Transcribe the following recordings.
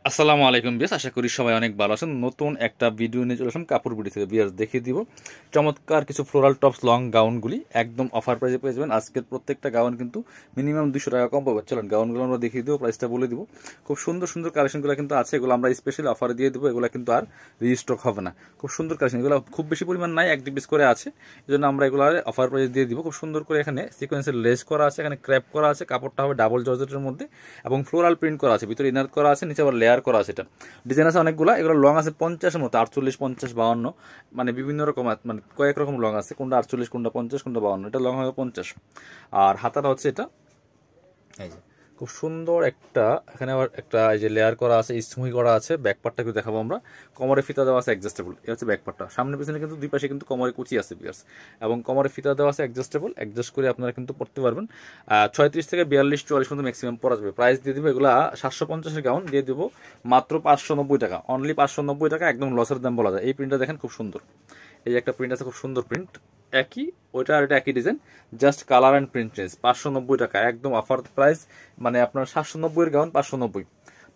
আসসালামু আলাইকুম বিয়াস, আশা করি সবাই অনেক ভালো আছেন। নতুন একটা ভিডিও নিয়ে চলে আসলাম কাপড় বিডি থেকে। বিয়াস দেখিয়ে দিব চমৎকার কিছু ফ্লোরাল টপস লং গাউনগুলি একদম অফার প্রাইসে পেয়ে যাবেন। আজকের প্রত্যেকটা গাউন কিন্তু মিনিমাম 200 টাকা কম পাবে। চলেন গাউনগুলো আমরা দেখিয়ে দিব, প্রাইসটা বলে দিব। খুব সুন্দর সুন্দর কালেকশনগুলো কিন্তু আছে, এগুলো আমরা স্পেশালি অফারে দিয়ে দেবো। এগুলো কিন্তু আর রিস্টক হবে না। খুব সুন্দর কালেকশন, এগুলো খুব বেশি পরিমাণ নাই, 1-2 পিস করে আছে, এই জন্য আমরা এগুলো অফার প্রাইসে দিয়ে দিব। খুব সুন্দর করে এখানে সিকোয়েন্সের লেস করা আছে, এখানে ক্র্যাপ করা আছে, কাপড়টা হবে ডাবল জর্জেটের মধ্যে এবং ফ্লোরাল প্রিন্ট করা আছে, ভিতরে ইনার করা আছে, নিচে আবার লেয়ার করা আছে। এটা ডিজাইন আছে অনেকগুলো, এগুলো লং আছে 50-এর মতো, 48, 50, 52, মানে বিভিন্ন রকম, মানে কয়েক রকম লং আছে, কোনটা 48, কোনটা 50, কোনটা 52। এটা লং হবে 50। আর হাতাটা হচ্ছে এটা, এই যে খুব সুন্দর একটা, এখানে আবার একটা এই যে লেয়ার করা আছে, স্মুই করা আছে। ব্যাকপার্টটা একটু দেখাবো আমরা। কোমরে ফিতা দেওয়া আছে অ্যাডজাস্টেবল, এই হচ্ছে ব্যাকপার্টটা। সামনে পিছনে কিন্তু দুই পাশে কিন্তু কোমরে কুচি আছে বিয়ার্স, এবং কোমরে ফিতা দেওয়া আছে অ্যাডজাস্টেবল, অ্যাডজাস্ট করে আপনারা কিন্তু পড়তে পারবেন। 36 থেকে 42, 44 পর্যন্ত ম্যাক্সিমাম পরা যাবে। প্রাইস দিয়ে দিব এগুলো 750-এর গাউন দিয়ে দেবো মাত্র 590 টাকা, অনলি 590 টাকা, একদম লসের দাম বলা যায়। এই প্রিন্টটা দেখেন খুব সুন্দর, এই যে একটা প্রিন্ট আছে, খুব সুন্দর প্রিন্ট, একই ওইটা আর এটা একই design, just colour and print change. 590 টাকা একদম অফার প্রাইস, মানে আপনার 790-এর গাউন 590,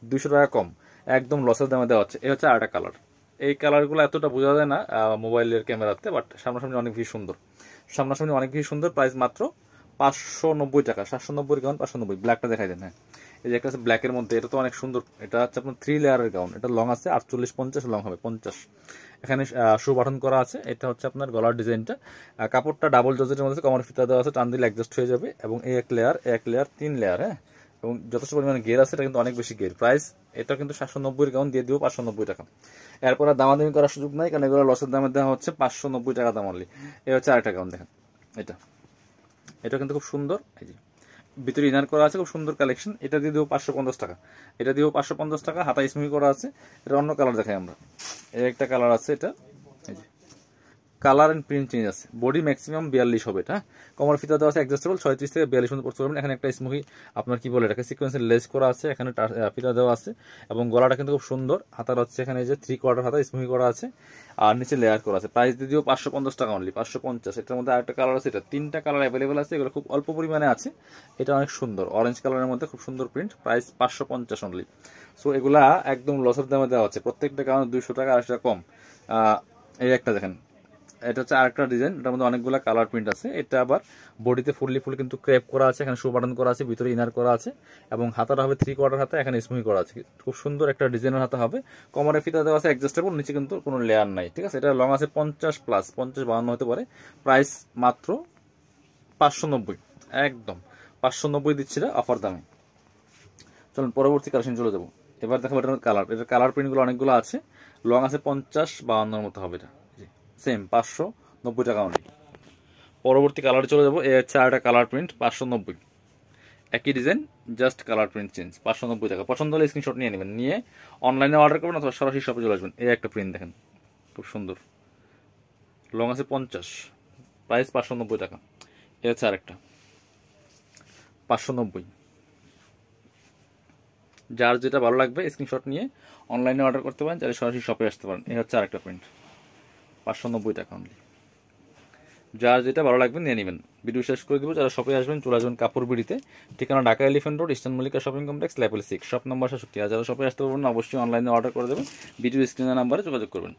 200 টাকা কম, একদম লসের দামে দেওয়া হচ্ছে। এই হচ্ছে আরেকটা কালার। এই কালারগুলো এতটা বোঝা যায় না মোবাইলের ক্যামেরাতে, বাট সামনাসামনি অনেক বেশি সুন্দর, সামনাসামনি অনেক বেশি সুন্দর। প্রাইস মাত্র 590 টাকা, 790-এর গাউন 590। ব্ল্যাকটা দেখাই দেন। হ্যাঁ, এই যে একটা আছে ব্ল্যাকের মধ্যে, এটা তো অনেক সুন্দর। এটা হচ্ছে আপনার 3 লেয়ারের গাউন, এটা লং আছে 48, 50, লং হবে 50। এখানে শু বাটন করা আছে। এটা হচ্ছে আপনার গলার ডিজাইনটা, কাপড়টা ডাবল জর্জেটের মধ্যে, কমর ফিতা দেওয়া আছে, টান দিলে অ্যাডজাস্ট হয়ে যাবে। এবং এই এক লেয়ার, 3 লেয়ার, হ্যাঁ, এবং যথেষ্ট পরিমাণে গের আছে, এটা কিন্তু অনেক বেশি গের। প্রাইস এটা কিন্তু 790-এর গাউন দিয়ে দিব 590 টাকা। এরপর আর দামাদামি করার সুযোগ নাই, কারণ এগুলো লসের দামে দেওয়া হচ্ছে 590 টাকা দাম অনলি। এই হচ্ছে আরেকটা গাউন দেখেন, এটা কিন্তু খুব সুন্দর। এই যে ভিতরে ইনার করা আছে, খুব সুন্দর কালেকশন। এটা দিয়ে দেবো 550 টাকা, এটা দিয়েও 550 টাকা। হাতা স্মুই করা আছে। এটা অন্য কালার দেখাই আমরা। এর একটা কালার আছে, এটা এই যে কালার এন্ড প্রিন্ট চেঞ্জ আছে। বডি ম্যাক্সিমাম 42 হবে এটা। কমর ফিতা দেওয়া আছে অ্যাডজাস্টেবল, 36 থেকে 42 পর্যন্ত পড়তে পারবেন। এখানে একটা স্মুহি আপনার কি বলে এটাকে সিকোয়েন্সের লেস করা আছে, এখানে ফিতা দেওয়া আছে, এবং গলাটা কিন্তু খুব সুন্দর। হাতার হচ্ছে এখানে যে 3/4 হাতা স্মুহি করা আছে, আর নিচে লেয়ার করা আছে। প্রাইস দিয়ে দিও 550 টাকা অনলি, 550। এটার মধ্যে আরেকটা কালার আছে, এটা 3টা কালার অ্যাভেলেবেল আছে, এগুলো খুব অল্প পরিমাণে আছে। এটা অনেক সুন্দর, অরেঞ্জ কালারের মধ্যে খুব সুন্দর প্রিন্ট। Price 550 only. সো এগুলা একদম লসের দামে দেওয়া হচ্ছে, প্রত্যেকটা কারণে 200 টাকা 80 টাকা কম। এই একটা দেখেন, এটা হচ্ছে আরেকটা ডিজাইন, এটার মধ্যে অনেকগুলো কালার প্রিন্ট আছে। এটা আবার বডিতে ফুল কিন্তু ক্রেপ করা আছে, এখানে শো বাটন করা আছে, ভিতরে ইনার করা আছে, এবং হাতাটা হবে 3/4 হাতা, এখানে স্মুই করা আছে। খুব সুন্দর একটা ডিজাইনের হাতা হবে। কোমরে ফিতা দেওয়া আছে অ্যাডজাস্টেবল, নিচে কিন্তু কোনো লেয়ার নাই, ঠিক আছে। এটা লং আছে 50+, 50-52 হতে পারে। প্রাইস মাত্র 590, একদম 590 দিচ্ছি না অফার দামে। চলুন পরবর্তী কালেকশন চলে যাবো। এবার দেখো এটার কালার, এটার কালার প্রিন্টগুলো অনেকগুলো আছে। লং আছে 50-52-এর মতো হবে। এটা সেম 590 টাকা অনলি। পরবর্তী কালারে চলে যাবো। এই হচ্ছে আরেকটা কালার প্রিন্ট, 590, একই design, just colour print change, 590 টাকা। পছন্দ হলে স্ক্রিনশট নিয়ে নেবেন, নিয়ে অনলাইনে অর্ডার করবেন অথবা সরাসরি শপে চলে আসবেন। এই একটা প্রিন্ট দেখেন, খুব সুন্দর, লং আছে 50, প্রাইস 590 টাকা। এই হচ্ছে আরেকটা 590। যার যেটা ভালো লাগবে স্ক্রিনশট নিয়ে অনলাইনে অর্ডার করতে পারেন, চাইলে সরাসরি শপে আসতে পারেন। এই হচ্ছে আরেকটা প্রিন্ট, 590 টাকা অনলি। যার যেটা ভালো লাগবে নিয়ে নেবেন। ভিডিও শেষ করে দিব। যারা শপে আসবেন চলে আসবেন কাপড় বিড়িতে, ঠিকানা Dhaka elephant road, eastern Mallika shopping complex, level 6, shop number 67। আর যারা শপে আসতে পারবেন না অবশ্যই অনলাইনে অর্ডার করে দেবেন। ভিডিও স্ক্রিনের নাম্বারে যোগাযোগ করবেন।